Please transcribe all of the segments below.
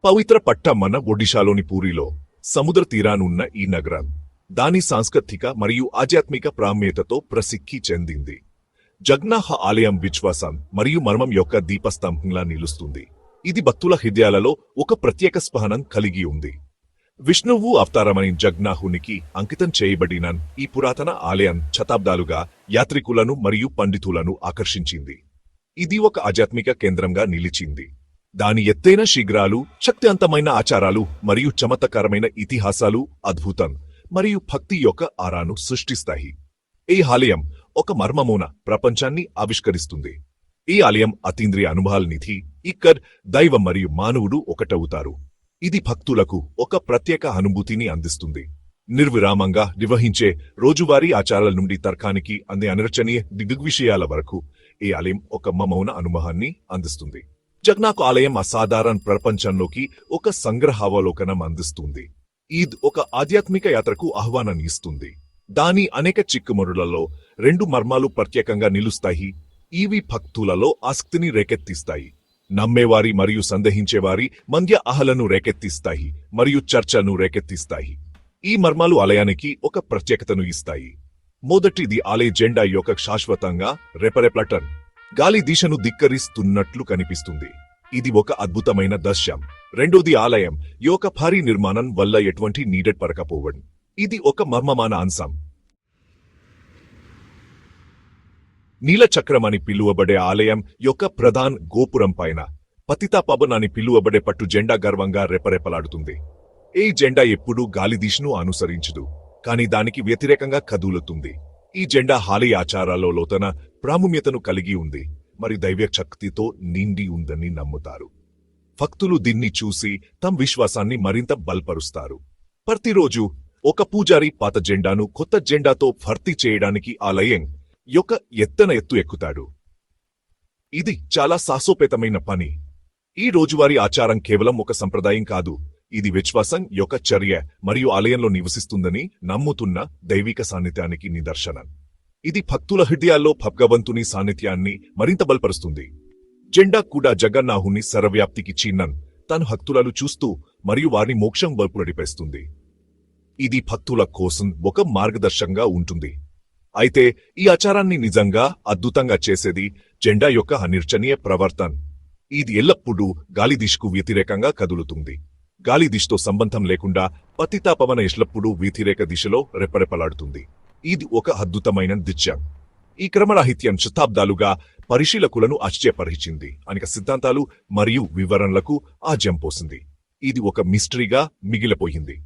పవిత్ర పట్టమన్న ఒడిశాలోని పూరిలో సముద్ర తీరానున్న ఈ నగరం దాని సాంస్కృతిక మరియు ఆధ్యాత్మిక ప్రాముఖ్యతతో ప్రసిద్ధి చెందింది. జగన్నాథ ఆలయం విశ్వాసం మరియు మర్మం యొక్క దీపస్తంభంలా నిలుస్తుంది. ఇది భక్తుల హృదయాలలో ఒక ప్రత్యేక స్పహనం కలిగి ఉంది. విష్ణువు అవతారమైన జగన్నాథునికి అంకితం చేయబడిన ఈ పురాతన ఆలయం శతాబ్దాలుగా యాత్రికులను మరియు పండితులను ఆకర్షించింది. ఇది ఒక ఆధ్యాత్మిక కేంద్రంగా నిలిచింది. దాని ఎత్తైన శిఖరాలు, శక్తివంతమైన ఆచారాలు మరియు చమత్కారమైన ఇతిహాసాలు అద్భుతం మరియు భక్తి యొక్క ఆరాను సృష్టిస్తాయి. ఈ ఆలయం ఒక మర్మమూన ప్రపంచాన్ని ఆవిష్కరిస్తుంది. ఈ ఆలయం అతీంద్రియ అనుభవాల నిధి. ఇక్కడ దైవం మరియు మానవుడు ఒకటవుతారు. ఇది భక్తులకు ఒక ప్రత్యేక అనుభూతిని అందిస్తుంది. నిర్విరామంగా నిర్వహించే రోజువారీ ఆచారాల నుండి తర్కానికి అందే అనిర్వచనీయ దిగ్విషయాల వరకు ఈ ఆలయం ఒక మౌన అనుభవాన్ని అందిస్తుంది. జగన్నాథ్ ఆలయం అసాధారణ ప్రపంచంలోకి ఒక సంగ్రహావలోకనం అందిస్తుంది. ఈద్ ఒక ఆధ్యాత్మిక యాత్రకు ఆహ్వానాన్ని ఇస్తుంది. దాని అనేక చిక్కుముడులలో 2 మర్మాలు ప్రత్యేకంగా నిలుస్తాయి. ఇవి భక్తులలో ఆసక్తిని రేకెత్తిస్తాయి. నమ్మేవారి మరియు సందేహించేవారి మధ్య ఆహలను రేకెత్తిస్తాయి మరియు చర్చను రేకెత్తిస్తాయి. ఈ మర్మాలు ఆలయానికి ఒక ప్రత్యేకతను ఇస్తాయి. మొదటిది ఆలయ జెండా యొక్క శాశ్వతంగా రెపరెప్లటన్ గాలి దిశను ధిక్కరిస్తున్నట్లు కనిపిస్తుంది. ఇది ఒక అద్భుతమైన దృశ్యం. రెండోది ఆలయం యొక్క భారీ నిర్మాణం వల్ల ఎటువంటి నీడెడ్ పరకపోవడం. ఇది ఒక మర్మమాన అంశం. నీలచక్రం అని పిలువబడే ఆలయం యొక్క ప్రధాన గోపురం పైన పతితాపవన్ అని పిలువబడే పట్టు జెండా గర్వంగా రెపరెపలాడుతుంది. ఈ జెండా ఎప్పుడూ గాలిదిశను అనుసరించదు, కాని దానికి వ్యతిరేకంగా కదులుతుంది. ఈ జెండా ఆలయ ఆచారాల్లో లోతన ప్రాముఖ్యతను కలిగి ఉంది మరియు దైవ శక్తితో నిండి ఉందని నమ్ముతారు. భక్తులు దీన్ని చూసి తమ విశ్వాసాన్ని మరింత బలపరుస్తారు. ప్రతిరోజు ఒక పూజారి పాత జెండాను కొత్త జెండాతో భర్తీ చేయడానికి ఆలయం యొక్క ఎత్తు ఎక్కుతాడు. ఇది చాలా సాహసోపేతమైన పని. ఈ రోజువారీ ఆచారం కేవలం ఒక సంప్రదాయం కాదు, ఇది విశ్వాసం యొక్క చర్య మరియు ఆలయంలో నివసిస్తుందని నమ్ముతున్న దైవిక సాన్నిధ్యానికి నిదర్శనం. ఇది భక్తుల హృదయాల్లో భగవంతుని సాన్నిధ్యాన్ని మరింత బలపరుస్తుంది. జెండా కూడా జగన్నాథుని సర్వవ్యాప్తికి చిహ్నం. తన భక్తులను చూస్తూ మరియు వారిని మోక్షం వైపు నడిపేస్తుంది. ఇది భక్తుల కోసం ఒక మార్గదర్శకంగా ఉంటుంది. అయితే ఈ ఆచారాన్ని నిజంగా అద్భుతంగా చేసేది జెండా యొక్క అనిర్వచనీయ ప్రవర్తన. ఇది ఎల్లప్పుడూ గాలి దిశకు వ్యతిరేకంగా కదులుతుంది. గాలి దిశతో సంబంధం లేకుండా పతితాపవన ఎల్లప్పుడూ వ్యతిరేక దిశలో రెపరెపలాడుతుంది. ఇది ఒక అద్భుతమైన దృశ్యం. ఈ క్రమరాహిత్యం శతాబ్దాలుగా పరిశీలకులను ఆశ్చర్యపరిచింది. అనేక సిద్ధాంతాలు మరియు వివరణలకు ఆజ్యం పోసింది. ఇది ఒక మిస్టరీగా మిగిలిపోయింది.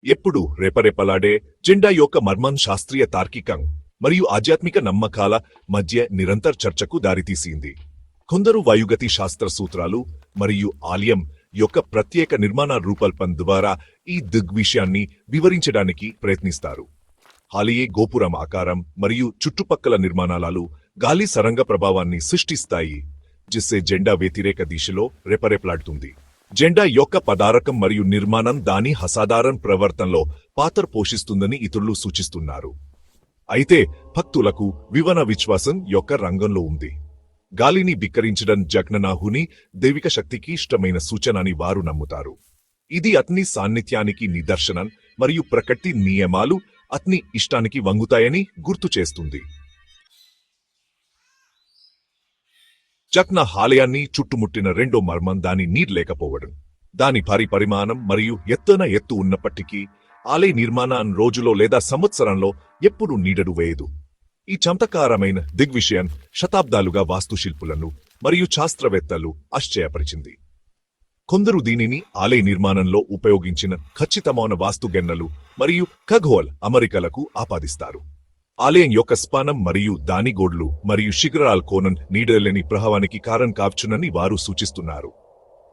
ఎప్పుడు రెపరెపలాడే జెండా యొక్క మర్మం శాస్త్రీయ తార్కికం మరియు ఆధ్యాత్మిక నమ్మకాల మధ్య నిరంతర చర్చకు దారితీసింది. కొందరు వాయుగతి శాస్త్ర సూత్రాలు మరియు ఆలయం యొక్క ప్రత్యేక నిర్మాణ రూపకల్పన ద్వారా ఈ దిగ్విషయాన్ని వివరించడానికి ప్రయత్నిస్తారు. ఆలయ గోపురం ఆకారం మరియు చుట్టుపక్కల నిర్మాణాలు గాలి సరంగ ప్రభావాన్ని సృష్టిస్తాయి, జిస్సే జెండా వ్యతిరేక దిశలో రెపరెపలాడుతుంది. జెండా యొక్క పదారకం మరియు నిర్మాణం దాని అసాధారణ ప్రవర్తనలో పాత్ర పోషిస్తుందని ఇతరులు సూచిస్తున్నారు. అయితే భక్తులకు వివరణ విశ్వాసం యొక్క రంగంలో ఉంది. గాలిని బిక్కరించడం జగన్నాథుని దైవిక శక్తికి ఇష్టమైన సూచన అని వారు నమ్ముతారు. ఇది అతని సాన్నిధ్యానికి నిదర్శనం మరియు ప్రకృతి నియమాలు అతని ఇష్టానికి వంగుతాయని గుర్తు చేస్తుంది. జగన్నాథ్ ఆలయాన్ని చుట్టుముట్టిన రెండో మర్మం దాని నీరు లేకపోవడం. దాని భారీ పరిమాణం మరియు ఎత్తు ఉన్నప్పటికీ ఆలయ నిర్మాణం రోజులో లేదా సంవత్సరంలో ఎప్పుడూ నీడను వేయదు. ఈ చమత్కారమైన దిగ్విషయం శతాబ్దాలుగా వాస్తుశిల్పులను మరియు శాస్త్రవేత్తలు ఆశ్చర్యపరిచింది. కొందరు దీనిని ఆలయ నిర్మాణంలో ఉపయోగించిన ఖచ్చితమైన వాస్తుగణనలు మరియు ఖగోళ అమరికలకు ఆపాదిస్తారు. ఆలయం యొక్క స్పానం మరియు దాని గోడ్లు మరియు శిఖరాల కోణం నీడలేని ప్రభావానికి కారణం కావచ్చునని వారు సూచిస్తున్నారు.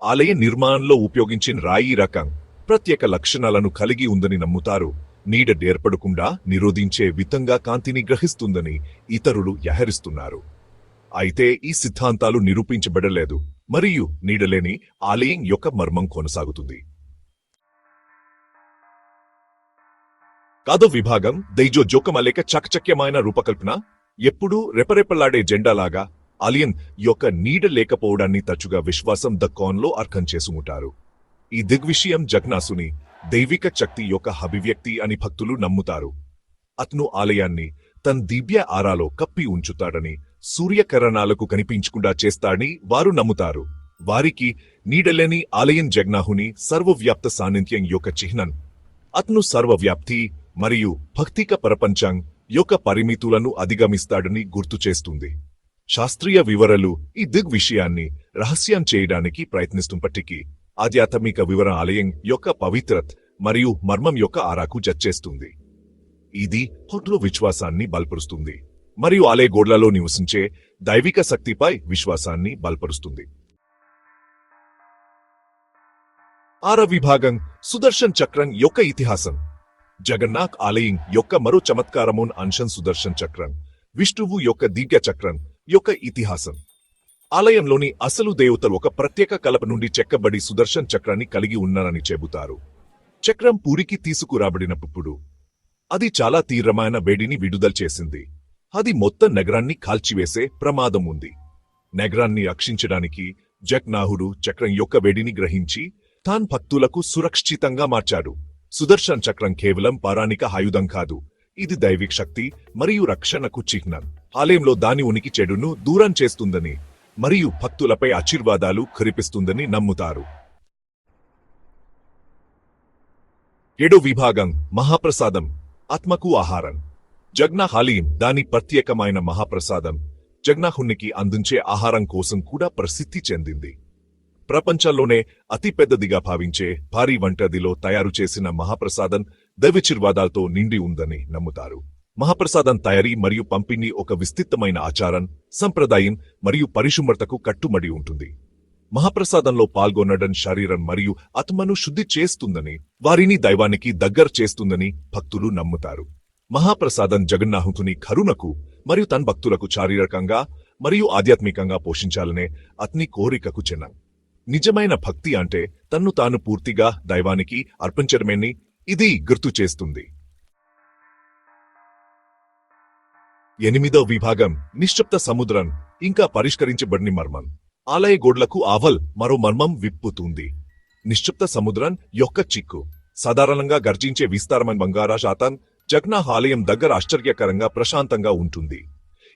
ఆలయ నిర్మాణంలో ఉపయోగించిన రాయి రకం ప్రత్యేక లక్షణాలను కలిగి ఉందని నమ్ముతారు. నీడ ఏర్పడకుండా నిరోధించే విధంగా కాంతిని గ్రహిస్తుందని ఇతరులు వ్యవహరిస్తున్నారు. అయితే ఈ సిద్ధాంతాలు నిరూపించబడలేదు మరియు నీడలేని ఆలయం యొక్క మర్మం కొనసాగుతుంది. కాదో విభాగం దైజో జోకమలేక చకచక్యమైన రూపకల్పన ఎప్పుడూ రెపరెపలాడే జెండాలాగా ఆలియన్ యొక్క నీడ లేకపోవడాన్ని తరచుగా విశ్వాసం దక్కోన్లో అర్థం చేసుకుంటారు. ఈ దిగ్విషయం జగ్నాసుని దైవిక శక్తి యొక్క అభివ్యక్తి అని భక్తులు నమ్ముతారు. అతను ఆలయాన్ని తన దివ్య ఆరాలో కప్పి ఉంచుతాడని, సూర్యకిరణాలకు కనిపించకుండా చేస్తాడని వారు నమ్ముతారు. వారికి నీడలేని ఆలయం జగ్నాహుని సర్వవ్యాప్త సాన్నిధ్యం యొక్క చిహ్నం. అతను సర్వవ్యాప్తి మరియు భక్తిక ప్రపంచం యొక్క పరిమితులను అధిగమిస్తాడని గుర్తుచేస్తుంది. శాస్త్రీయ వివరాలు ఈ దిగ్విషయాన్ని రహస్యం చేయడానికి ప్రయత్నిస్తున్నప్పటికీ ఆధ్యాత్మిక వివరణ ఆలయం యొక్క పవిత్రత మరియు మర్మం యొక్క ఆరాకు జచ్చేస్తుంది. ఇది భక్తుల విశ్వాసాన్ని బలపరుస్తుంది మరియు ఆలయ గోడ్లలో నివసించే దైవిక శక్తిపై విశ్వాసాన్ని బలపరుస్తుంది. 6వ విభాగం సుదర్శన్ చక్రం యొక్క ఇతిహాసం. జగన్నాథ్ ఆలయం యొక్క మరో చమత్కారమైన అంశం సుదర్శన్ చక్రం, విష్ణువు యొక్క దివ్య చక్రం యొక్క ఇతిహాసం. ఆలయంలోని అసలు దేవతలు ఒక ప్రత్యేక కలప నుండి చెక్కబడి సుదర్శన్ చక్రాన్ని కలిగి ఉన్నారని చెబుతారు. చక్రం పూరికి తీసుకురాబడినప్పుడు అది చాలా తీవ్రమైన వేడిని విడుదల చేసింది. అది మొత్తం నగరాన్ని కాల్చివేసే ప్రమాదం ఉంది. నగరాన్ని రక్షించడానికి జగ్నాహుడు చక్రం యొక్క వేడిని గ్రహించి తాన్ భక్తులకు సురక్షితంగా మార్చాడు. సుదర్శన్ చక్రం కేవలం పౌరాణిక ఆయుధం కాదు, ఇది దైవిక శక్తి మరియు రక్షణకు చిహ్నం. ఆలయంలో దాని ఉనికి చెడును దూరం చేస్తుందని మరియు భక్తులపై ఆశీర్వాదాలు కురిపిస్తుందని నమ్ముతారు. 7వ విభాగం మహాప్రసాదం, ఆత్మకు ఆహారం. జగ్నాథ్ ఆలయం దాని ప్రత్యేకమైన మహాప్రసాదం జగ్నాహునికి అందించే ఆహారం కోసం కూడా ప్రసిద్ధి చెందింది. ప్రపంచంలోనే అతిపెద్దదిగా భావించే భారీ వంటదిలో తయారు చేసిన మహాప్రసాదం దైవాశీర్వాదాలతో నిండి ఉందని నమ్ముతారు. మహాప్రసాదం తయారీ మరియు పంపిణీ ఒక విస్తృతమైన ఆచారం, సంప్రదాయం మరియు పరిశుభ్రతకు కట్టుబడి ఉంటుంది. మహాప్రసాదంలో పాల్గొనడం శరీరం మరియు ఆత్మను శుద్ధి చేస్తుందని, వారిని దైవానికి దగ్గర చేస్తుందని భక్తులు నమ్ముతారు. మహాప్రసాదం జగన్నాథుని కరుణకు మరియు తన భక్తులకు శారీరకంగా మరియు ఆధ్యాత్మికంగా పోషించాలనే అతని కోరికకు చిహ్నం. నిజమైన భక్తి అంటే తన్ను తాను పూర్తిగా దైవానికి అర్పించడమేని ఇది గుర్తు చేస్తుంది. 8వ విభాగం నిశ్శబ్ద సముద్రం ఇంకా పరిష్కరించబడిన మర్మం. ఆలయ గోడ్లకు ఆవల్ మరో మర్మం విప్పుతుంది. నిశ్శబ్ద సముద్రం యొక్క చిక్కు సాధారణంగా గర్జించే విస్తారమైన బంగారా శాతం జగ్నాథ్ ఆలయం దగ్గర ఆశ్చర్యకరంగా ప్రశాంతంగా ఉంటుంది.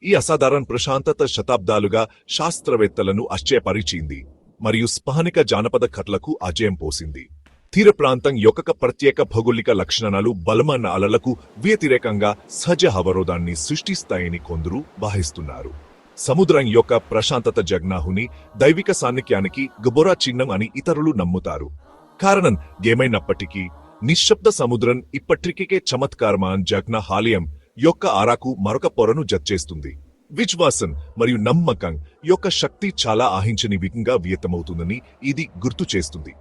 ఈ అసాధారణ ప్రశాంతత శతాబ్దాలుగా శాస్త్రవేత్తలను ఆశ్చర్యపరిచింది మరియు స్థానిక జానపద కథలకు అజయం పోసింది. తీర ప్రాంతం యొక్క ప్రత్యేక భౌగోళిక లక్షణాలు బలమైన అలలకు వ్యతిరేకంగా సహజ అవరోధాన్ని సృష్టిస్తాయని కొందరు భావిస్తున్నారు. సముద్రం యొక్క ప్రశాంతత జగ్నాహుని దైవిక సాన్నిధ్యానికి గబోరా చిహ్నం అని ఇతరులు నమ్ముతారు. కారణం ఏమైనప్పటికీ నిశ్శబ్ద సముద్రం ఇప్పటికే చమత్కారమైన జగ్నాథ్ ఆలయం యొక్క ఆరాకు మరొక పొరను జచ్చేస్తుంది. విశ్వాసం మరియు నమ్మకం యొక్క శక్తి చాలా ఆహించని విధంగా వ్యక్తమవుతుందని ఇది గుర్తు చేస్తుంది.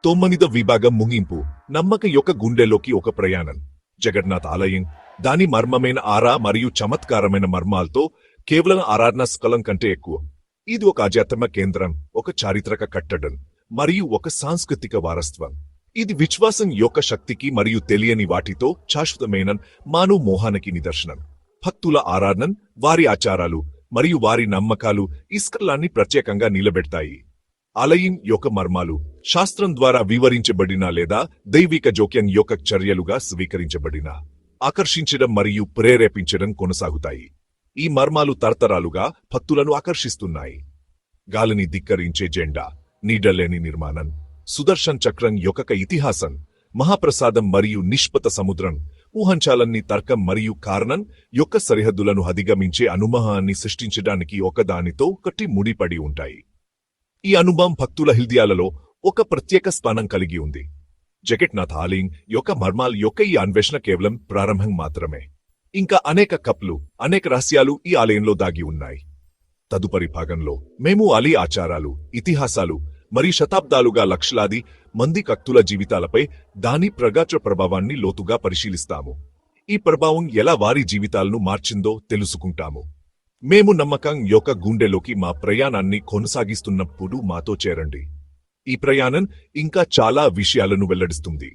9వ విభాగం ముగింపు, నమ్మకం యొక్క గుండెలోకి ఒక ప్రయాణం. జగన్నాథ్ ఆలయం దాని మర్మమైన ఆరా మరియు చమత్కారమైన మర్మాలతో కేవలం ఆరాధన స్థలం కంటే ఎక్కువ. ఇది ఒక ఆధ్యాత్మిక కేంద్రం, ఒక చారిత్రక కట్టడం మరియు ఒక సాంస్కృతిక వారసత్వం. ఇది విశ్వాసం యొక్క శక్తికి మరియు తెలియని వాటితో శాశ్వతమైన మానవ మోహానికి నిదర్శనం. భక్తుల ఆరాధన, వారి ఆచారాలు మరియు వారి నమ్మకాలు ఈ స్థలాన్ని ప్రత్యేకంగా నిలబెడతాయి. ఆలయం యొక్క మర్మాలు శాస్త్రం ద్వారా వివరించబడిన లేదా దైవిక జోక్యం యొక్క చర్యలుగా స్వీకరించబడిన ఆకర్షించడం మరియు ప్రేరేపించడం కొనసాగుతాయి. ఈ మర్మాలు తరతరాలుగా భక్తులను ఆకర్షిస్తున్నాయి. గాలిని ధిక్కరించే జెండా, నీడలేని నిర్మాణం, సుదర్శన్ చక్రం యొక్క ఇతిహాసం, మహాప్రసాదం మరియు నిష్పత సముద్రం ఊహంచాలన్నీ తర్కం మరియు కారణం యొక్క సరిహద్దులను అధిగమించే అనుభవాన్ని సృష్టించడానికి ఒకదానితో ఒకటి ముడిపడి ఉంటాయి. ఈ అనుభవం భక్తుల హృదయాలలో ఒక ప్రత్యేక స్థానం కలిగి ఉంది. జగన్నాథ్ ఆలయం యొక్క మర్మాల యొక్క ఈ అన్వేషణ కేవలం ప్రారంభం మాత్రమే. ఇంకా అనేక కప్లు, అనేక రహస్యాలు ఈ ఆలయంలో దాగి ఉన్నాయి. తదుపరి భాగంలో మేము ఆలయ ఆచారాలు, ఇతిహాసాలు మరియు శతాబ్దాలుగా లక్షలాది మంది భక్తుల జీవితాలపై దాని ప్రగాఢ ప్రభావాన్ని లోతుగా పరిశీలిస్తాము. ఈ ప్రభావం ఎలా వారి జీవితాలను మార్చిందో తెలుసుకుంటాము. మేము నమ్మకం యొక్క గుండెలోకి మా ప్రయాణాన్ని కొనసాగిస్తున్నప్పుడు మాతో చేరండి. ఈ ప్రయాణం ఇంకా చాలా విషయాలను వెల్లడిస్తుంది.